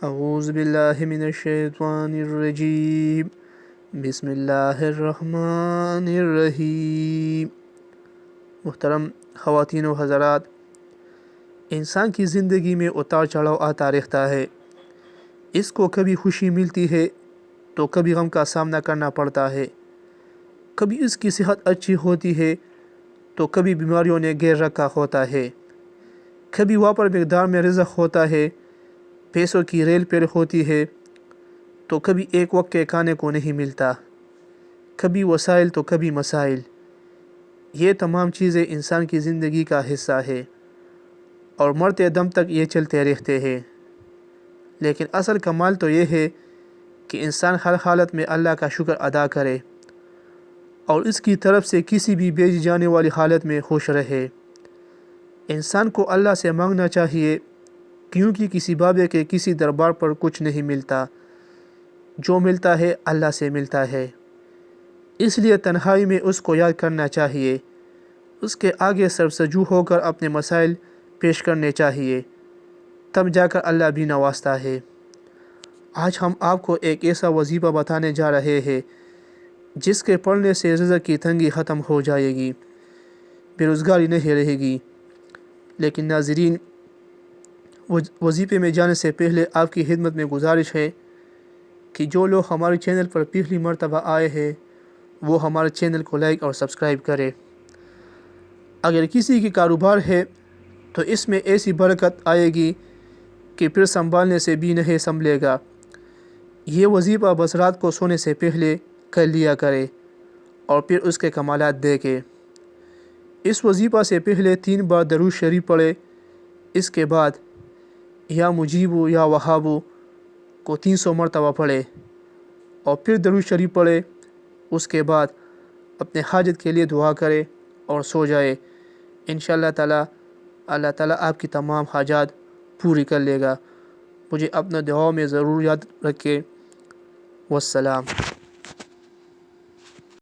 اعوذ باللہ من الشیطان الرجیم بسم اللہ الرحمن الرحیم۔ محترم خواتین و حضرات، انسان کی زندگی میں اتار چڑھاؤ آتا رہتا ہے۔ اس کو کبھی خوشی ملتی ہے تو کبھی غم کا سامنا کرنا پڑتا ہے۔ کبھی اس کی صحت اچھی ہوتی ہے تو کبھی بیماریوں نے گھیر رکھا ہوتا ہے۔ کبھی وافر مقدار میں رزق ہوتا ہے، پیسوں کی ریل پیر ہوتی ہے تو کبھی ایک وقت کے کھانے کو نہیں ملتا۔ کبھی وسائل تو کبھی مسائل۔ یہ تمام چیزیں انسان کی زندگی کا حصہ ہے اور مرتے دم تک یہ چلتے رہتے ہیں۔ لیکن اصل کمال تو یہ ہے کہ انسان ہر حالت میں اللہ کا شکر ادا کرے اور اس کی طرف سے کسی بھی بھیجی جانے والی حالت میں خوش رہے۔ انسان کو اللہ سے مانگنا چاہیے، کیونکہ کسی بابے کے کسی دربار پر کچھ نہیں ملتا، جو ملتا ہے اللہ سے ملتا ہے۔ اس لیے تنہائی میں اس کو یاد کرنا چاہیے، اس کے آگے سرسجو ہو کر اپنے مسائل پیش کرنے چاہیے، تب جا کر اللہ بھی نوازتا ہے۔ آج ہم آپ کو ایک ایسا وظیفہ بتانے جا رہے ہیں جس کے پڑھنے سے رزق کی تنگی ختم ہو جائے گی، بے روزگاری نہیں رہے گی۔ لیکن ناظرین، وظیفے میں جانے سے پہلے آپ کی خدمت میں گزارش ہے کہ جو لوگ ہمارے چینل پر پہلی مرتبہ آئے ہیں وہ ہمارے چینل کو لائک اور سبسکرائب کرے۔ اگر کسی کی کاروبار ہے تو اس میں ایسی برکت آئے گی کہ پھر سنبھالنے سے بھی نہیں سنبھلے گا۔ یہ وظیفہ بس رات کو سونے سے پہلے کر لیا کرے اور پھر اس کے کمالات دیکھے۔ اس وظیفہ سے پہلے 3 بار درود شریف پڑھے، اس کے بعد یا مجیبو یا وہابو کو 300 مرتبہ پڑھے اور پھر درود شریف پڑھے۔ اس کے بعد اپنے حاجت کے لیے دعا کرے اور سو جائے۔ انشاءاللہ تعالی اللہ تعالیٰ آپ کی تمام حاجات پوری کر لے گا۔ مجھے اپنا دعاؤں میں ضرور یاد رکھے۔ والسلام۔